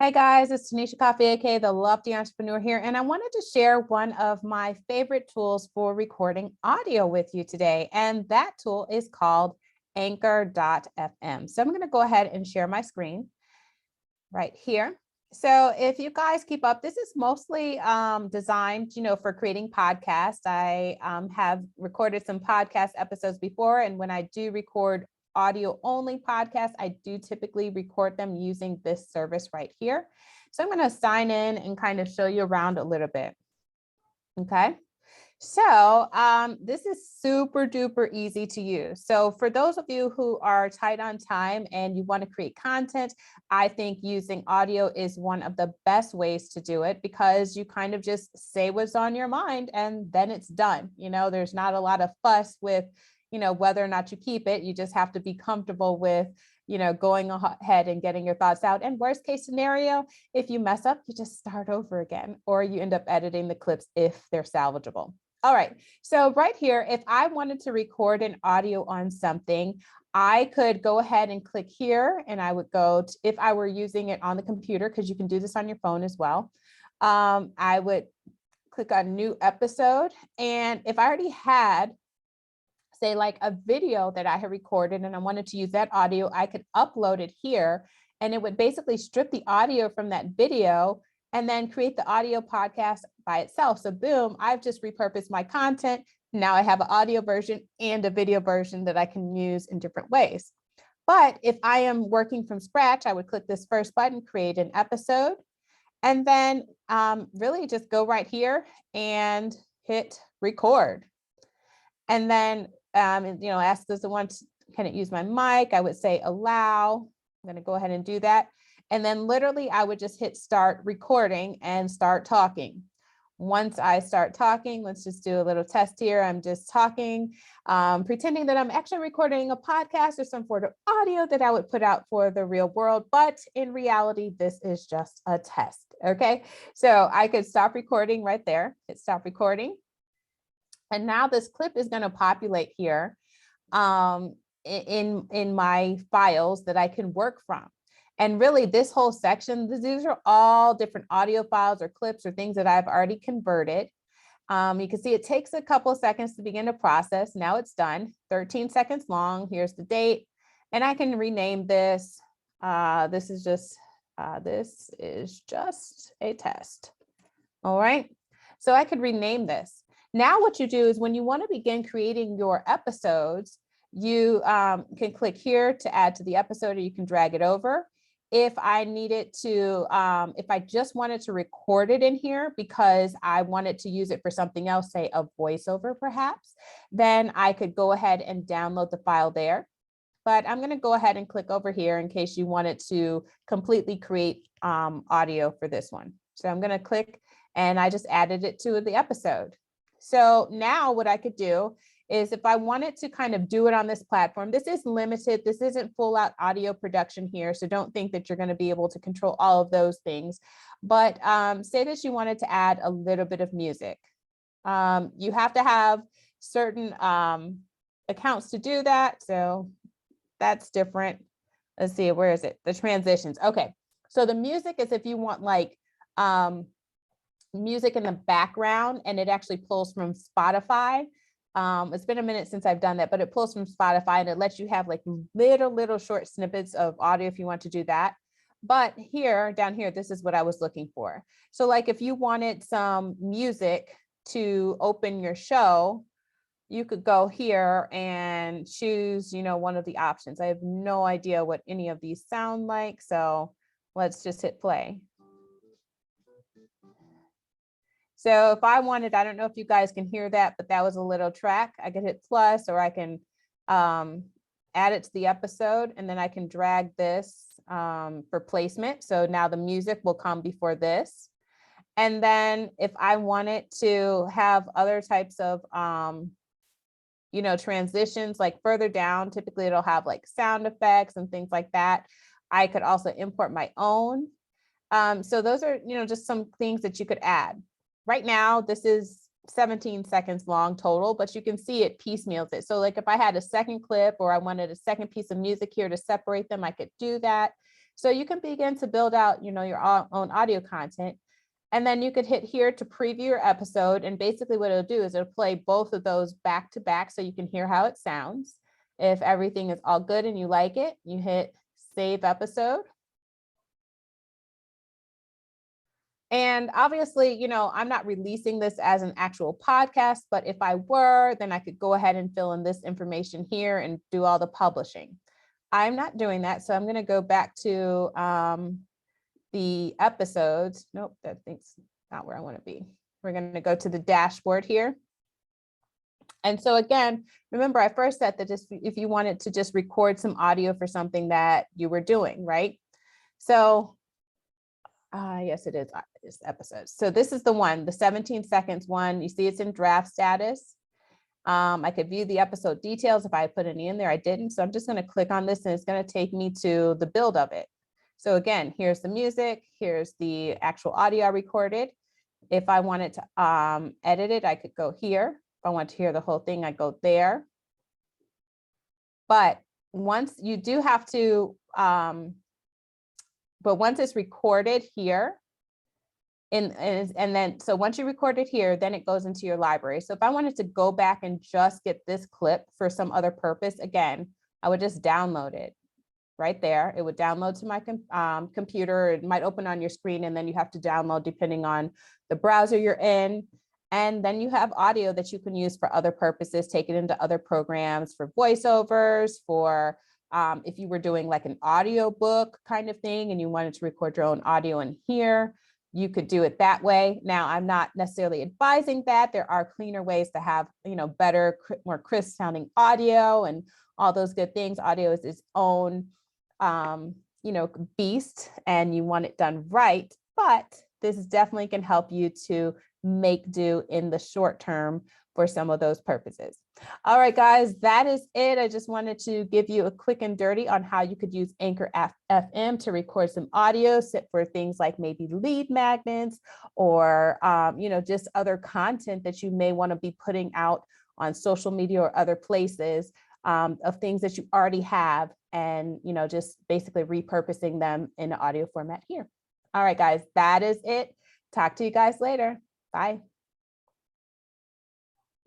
Hey guys, it's Tanisha Coffee, aka the Lofty Entrepreneur here, and I wanted to share one of my favorite tools for recording audio with you today, and that tool is called Anchor.fm. So I'm going to go ahead and share my screen right here. So if you guys keep up, this is mostly designed, for creating podcasts. I have recorded some podcast episodes before, and when I do record audio only podcasts, I do typically record them using this service right here. So I'm going to sign in and kind of show you around a little bit. Okay. So this is super duper easy to use. So for those of you who are tight on time and you want to create content, I think using audio is one of the best ways to do it because you kind of just say what's on your mind and then it's done. There's not a lot of fuss with whether or not you keep it. You just have to be comfortable with, going ahead and getting your thoughts out. And worst case scenario, if you mess up, you just start over again, or you end up editing the clips if they're salvageable. All right. So right here, if I wanted to record an audio on something, I could go ahead and click here and I would go to, if I were using it on the computer, because you can do this on your phone as well. I would click on new episode. And if I already had, say, like a video that I had recorded and I wanted to use that audio, I could upload it here and it would basically strip the audio from that video and then create the audio podcast by itself. So boom, I've just repurposed my content. Now I have an audio version and a video version that I can use in different ways. But if I am working from scratch, I would click this first button, create an episode, and then really just go right here and hit record. And then ask does it want to, can it use my mic? I would say allow. I'm going to go ahead and do that. And then literally I would just hit start recording and start talking. Once I start talking, let's just do a little test here. I'm just talking, pretending that I'm actually recording a podcast or some sort of audio that I would put out for the real world. But in reality, this is just a test. Okay, so I could stop recording right there. Hit stop recording. And now this clip is going to populate here in my files that I can work from. And really this whole section, these are all different audio files or clips or things that I've already converted. You can see it takes a couple of seconds to begin to process. Now it's done, 13 seconds long. Here's the date. And I can rename this. This is just a test. All right. So I could rename this. Now what you do is when you want to begin creating your episodes, you can click here to add to the episode, or you can drag it over. If I needed to, if I just wanted to record it in here because I wanted to use it for something else, say a voiceover perhaps, then I could go ahead and download the file there. But I'm going to go ahead and click over here in case you wanted to completely create audio for this one. So I'm going to click and I just added it to the episode. So now what I could do is if I wanted to kind of do it on this platform, this is limited. This isn't full out audio production here. So don't think that you're going to be able to control all of those things. But say that you wanted to add a little bit of music. You have to have certain accounts to do that. So that's different. Let's see, where is it? The transitions. Okay. So the music is if you want like music in the background and it actually pulls from Spotify. It's been a minute since I've done that, but it pulls from Spotify and it lets you have like little short snippets of audio if you want to do that. But here, down here, this is what I was looking for. So like if you wanted some music to open your show, you could go here and choose, one of the options. I have no idea what any of these sound like. So let's just hit play. So if I wanted, I don't know if you guys can hear that, but that was a little track. I could hit plus, or I can add it to the episode, and then I can drag this for placement. So now the music will come before this. And then if I wanted to have other types of, transitions, like further down, typically it'll have like sound effects and things like that. I could also import my own. So those are, just some things that you could add. Right now, this is 17 seconds long total, but you can see it piecemeals it. So like if I had a second clip or I wanted a second piece of music here to separate them, I could do that. So you can begin to build out, your own audio content. And then you could hit here to preview your episode. And basically what it'll do is it'll play both of those back to back so you can hear how it sounds. If everything is all good and you like it, you hit save episode. And obviously, I'm not releasing this as an actual podcast, but if I were, then I could go ahead and fill in this information here and do all the publishing. I'm not doing that. So I'm going to go back to the episodes. Nope, that thing's not where I want to be. We're going to go to the dashboard here. And so again, remember I first said that just if you wanted to just record some audio for something that you were doing, right? So yes, it is episodes. So this is the one, the 17 seconds one. You see it's in draft status. I could view the episode details if I put any in there. I didn't. So I'm just going to click on this and it's going to take me to the build of it. So again, here's the music. Here's the actual audio I recorded. If I wanted to edit it, I could go here. If I want to hear the whole thing, I go there. But once you do have to, but once it's recorded here, and then, so once you record it here, then it goes into your library. So if I wanted to go back and just get this clip for some other purpose, again, I would just download it right there. It would download to my computer. It might open on your screen, and then you have to download depending on the browser you're in. And then you have audio that you can use for other purposes, take it into other programs for voiceovers, for if you were doing like an audio book kind of thing and you wanted to record your own audio in here, you could do it that way. Now, I'm not necessarily advising that. There are cleaner ways to have, better, more crisp sounding audio and all those good things. Audio is its own, beast, and you want it done right. But this definitely can help you to make do in the short term for some of those purposes. All right, guys, that is it. I just wanted to give you a quick and dirty on how you could use Anchor FM to record some audio for things like maybe lead magnets or, just other content that you may want to be putting out on social media or other places of things that you already have and, just basically repurposing them in an audio format here. All right, guys, that is it. Talk to you guys later. Bye.